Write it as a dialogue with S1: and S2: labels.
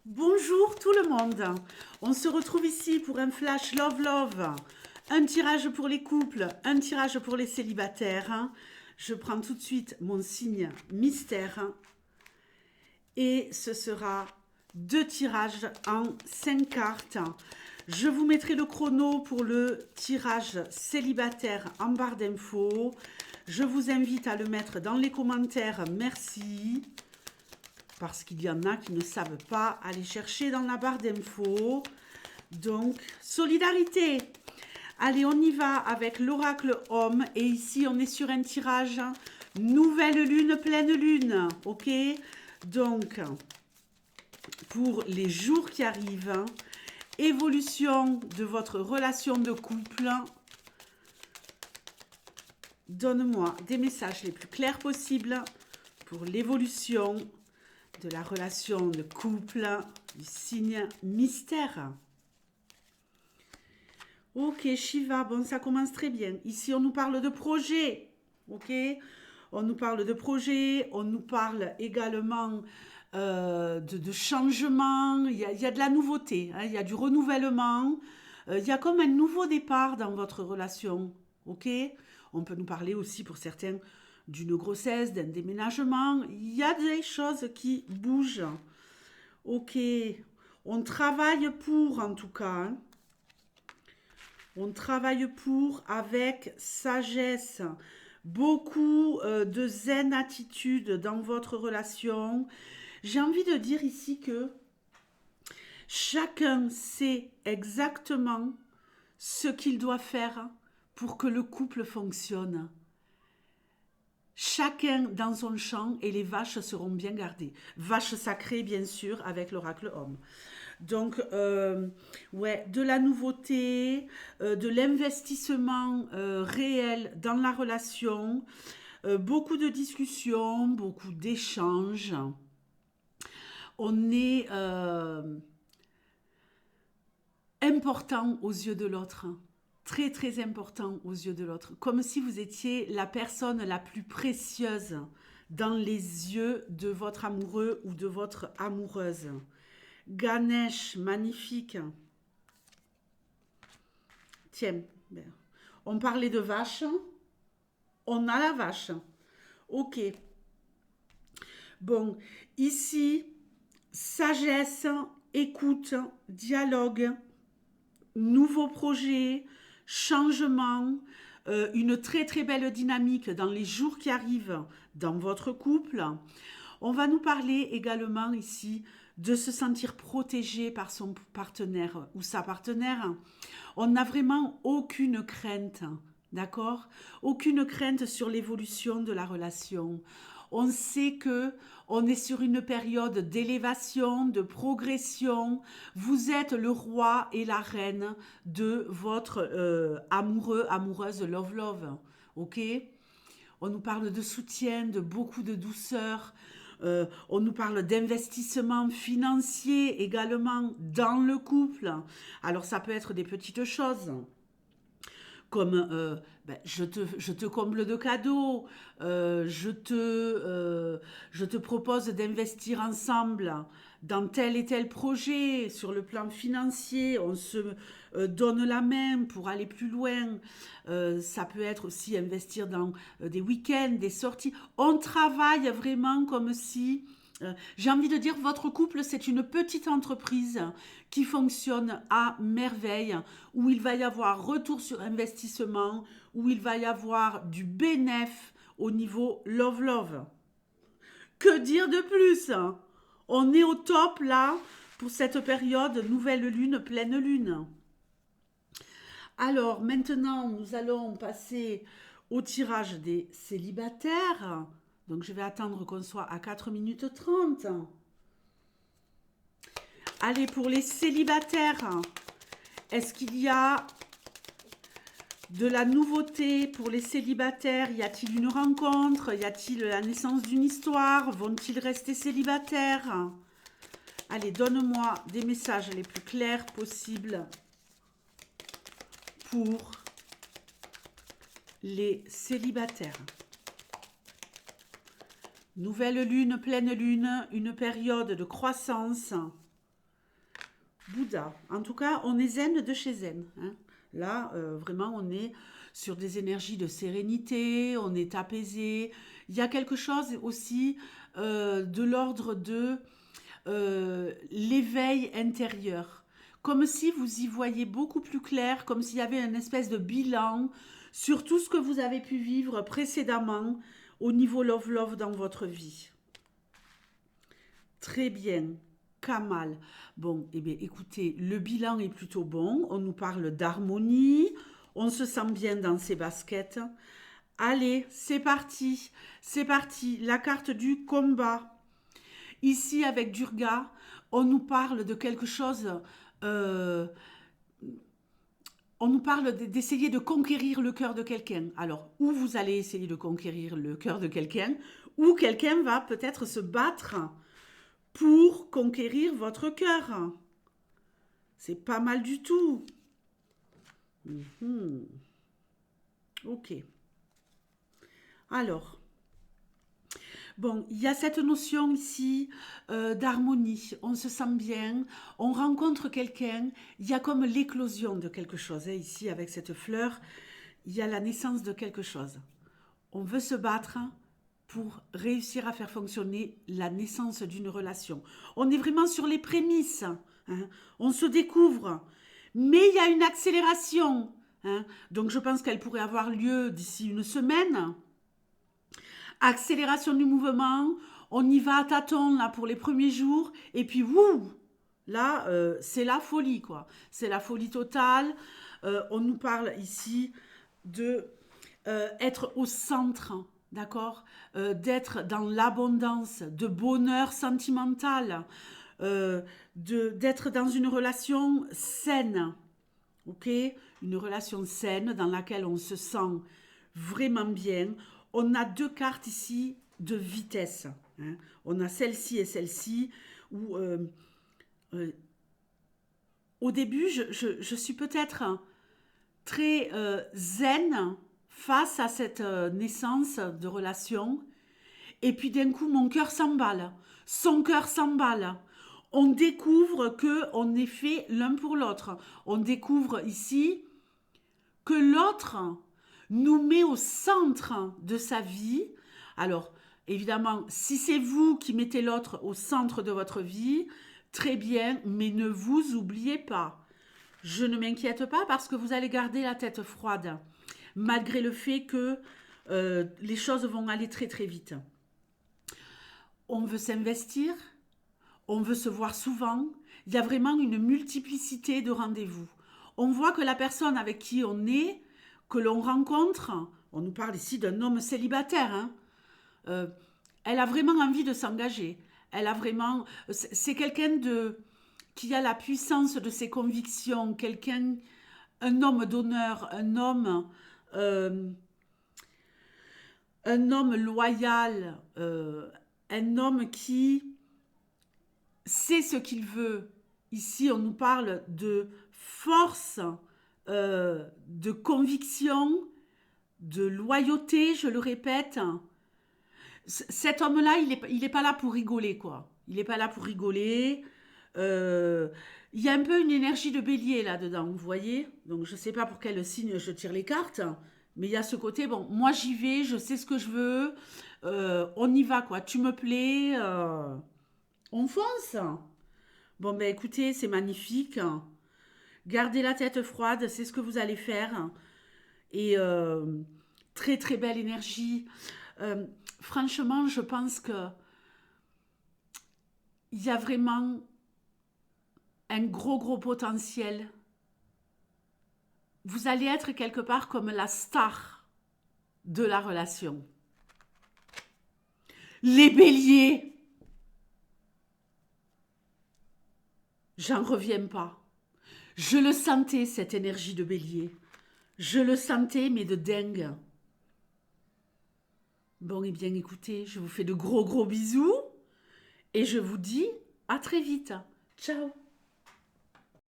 S1: Bonjour tout le monde, on se retrouve ici pour un flash Love Love, un tirage pour les couples, un tirage pour les célibataires. Je prends tout de suite mon signe mystère et ce sera 2 tirages en 5 cartes. Je vous mettrai le chrono pour le tirage célibataire en barre d'infos. Je vous invite à le mettre dans les commentaires, merci. Parce qu'il y en a qui ne savent pas aller chercher dans la barre d'infos. Donc, solidarité. Allez, on y va avec l'oracle homme. Et ici, on est sur un tirage nouvelle lune, pleine lune. Ok? Donc, pour les jours qui arrivent, évolution de votre relation de couple. Donne-moi des messages les plus clairs possibles pour l'évolution de la relation de couple du signe mystère. Ok, Shiva, bon, ça commence très bien. Ici, on nous parle de projet, ok? On nous parle de projet, on nous parle également de changement, il y a de la nouveauté, hein, il y a du renouvellement, il y a comme un nouveau départ dans votre relation, ok? On peut nous parler aussi pour certains d'une grossesse, d'un déménagement, il y a des choses qui bougent, ok? On travaille pour, en tout cas, hein. On travaille pour avec sagesse, beaucoup de zen attitude dans votre relation. J'ai envie de dire ici que chacun sait exactement ce qu'il doit faire pour que le couple fonctionne. Chacun dans son champ et les vaches seront bien gardées. Vaches sacrées, bien sûr, avec l'oracle homme. Donc, ouais, de la nouveauté, de l'investissement réel dans la relation, beaucoup de discussions, beaucoup d'échanges. On est important aux yeux de l'autre, très très important aux yeux de l'autre, comme si vous étiez la personne la plus précieuse dans les yeux de votre amoureux ou de votre amoureuse. Ganesh, magnifique. Tiens, on parlait de vache. On a la vache. Ok. Bon, ici, sagesse, écoute, dialogue, nouveau projet, changement, une très très belle dynamique dans les jours qui arrivent dans votre couple. On va nous parler également ici de se sentir protégé par son partenaire ou sa partenaire. On n'a vraiment aucune crainte, d'accord? Aucune crainte sur l'évolution de la relation. On sait que on est sur une période d'élévation, de progression. Vous êtes le roi et la reine de votre amoureux, amoureuse, love, love. Ok? On nous parle de soutien, de beaucoup de douceur. On nous parle d'investissement financier également dans le couple. Alors ça peut être des petites choses comme je te comble de cadeaux, je te propose d'investir ensemble dans tel et tel projet sur le plan financier, on se donne la main pour aller plus loin. Ça peut être aussi investir dans des week-ends, des sorties. On travaille vraiment comme si j'ai envie de dire, votre couple, c'est une petite entreprise qui fonctionne à merveille, où il va y avoir retour sur investissement, où il va y avoir du bénéf au niveau love-love. Que dire de plus? On est au top là pour cette période nouvelle lune, pleine lune. Alors maintenant, nous allons passer au tirage des célibataires. Donc je vais attendre qu'on soit à 4 minutes 30. Allez, pour les célibataires, est-ce qu'il y a de la nouveauté pour les célibataires? Y a-t-il une rencontre? Y a-t-il la naissance d'une histoire? Vont-ils rester célibataires? Allez, donne-moi des messages les plus clairs possibles pour les célibataires. Nouvelle lune, pleine lune, une période de croissance. Bouddha. En tout cas, on est zen de chez zen, hein. Là, vraiment, on est sur des énergies de sérénité, on est apaisé. Il y a quelque chose aussi de l'ordre de l'éveil intérieur. Comme si vous y voyez beaucoup plus clair, comme s'il y avait une espèce de bilan sur tout ce que vous avez pu vivre précédemment au niveau love-love dans votre vie. Très bien. Kamal. Bon, eh bien, écoutez, le bilan est plutôt bon. On nous parle d'harmonie. On se sent bien dans ses baskets. Allez, c'est parti. C'est parti. La carte du combat. Ici, avec Durga, on nous parle de quelque chose. On nous parle d'essayer de conquérir le cœur de quelqu'un. Alors, ou vous allez essayer de conquérir le cœur de quelqu'un, ou quelqu'un va peut-être se battre pour conquérir votre cœur. C'est pas mal du tout. Ok. Alors, bon, il y a cette notion ici d'harmonie. On se sent bien, on rencontre quelqu'un. Il y a comme l'éclosion de quelque chose. Hein, ici, avec cette fleur, il y a la naissance de quelque chose. On veut se battre pour réussir à faire fonctionner la naissance d'une relation. On est vraiment sur les prémices. Hein. On se découvre. Mais il y a une accélération. Hein. Donc je pense qu'elle pourrait avoir lieu d'ici une semaine. Accélération du mouvement. On y va à tâtons là, pour les premiers jours. Et puis, wouh, là, c'est la folie, quoi. C'est la folie totale. On nous parle ici de être au centre, d'accord, d'être dans l'abondance, de bonheur sentimental, d'être dans une relation saine, ok, une relation saine dans laquelle on se sent vraiment bien. On a deux cartes ici de vitesse, hein. On a celle-ci et celle-ci où au début je suis peut-être très zen face à cette naissance de relation. Et puis d'un coup, mon cœur s'emballe. Son cœur s'emballe. On découvre qu'on est fait l'un pour l'autre. On découvre ici que l'autre nous met au centre de sa vie. Alors, évidemment, si c'est vous qui mettez l'autre au centre de votre vie, très bien, mais ne vous oubliez pas. Je ne m'inquiète pas parce que vous allez garder la tête froide, malgré le fait que les choses vont aller très très vite. On veut s'investir, on veut se voir souvent, il y a vraiment une multiplicité de rendez-vous. On voit que la personne avec qui on est, que l'on rencontre, on nous parle ici d'un homme célibataire, hein, elle a vraiment envie de s'engager. Elle a vraiment, c'est quelqu'un qui a la puissance de ses convictions, quelqu'un, un homme d'honneur, un homme loyal, un homme qui sait ce qu'il veut. Ici, on nous parle de force, de conviction, de loyauté, je le répète. Cet homme-là, il est pas là pour rigoler, quoi. Il n'est pas là pour rigoler. Il y a un peu une énergie de bélier là-dedans, vous voyez. Donc, je ne sais pas pour quel signe je tire les cartes, mais il y a ce côté, bon, moi j'y vais, je sais ce que je veux, on y va, quoi. Tu me plais, on fonce. Bon, ben écoutez, c'est magnifique. Gardez la tête froide, c'est ce que vous allez faire. Et très très belle énergie. Franchement, je pense que il y a vraiment un gros potentiel. Vous allez être quelque part comme la star de la relation. Les béliers, j'en reviens pas. Je le sentais, cette énergie de bélier. Je le sentais, mais de dingue. Bon, eh bien, écoutez, je vous fais de gros bisous et je vous dis à très vite. Ciao.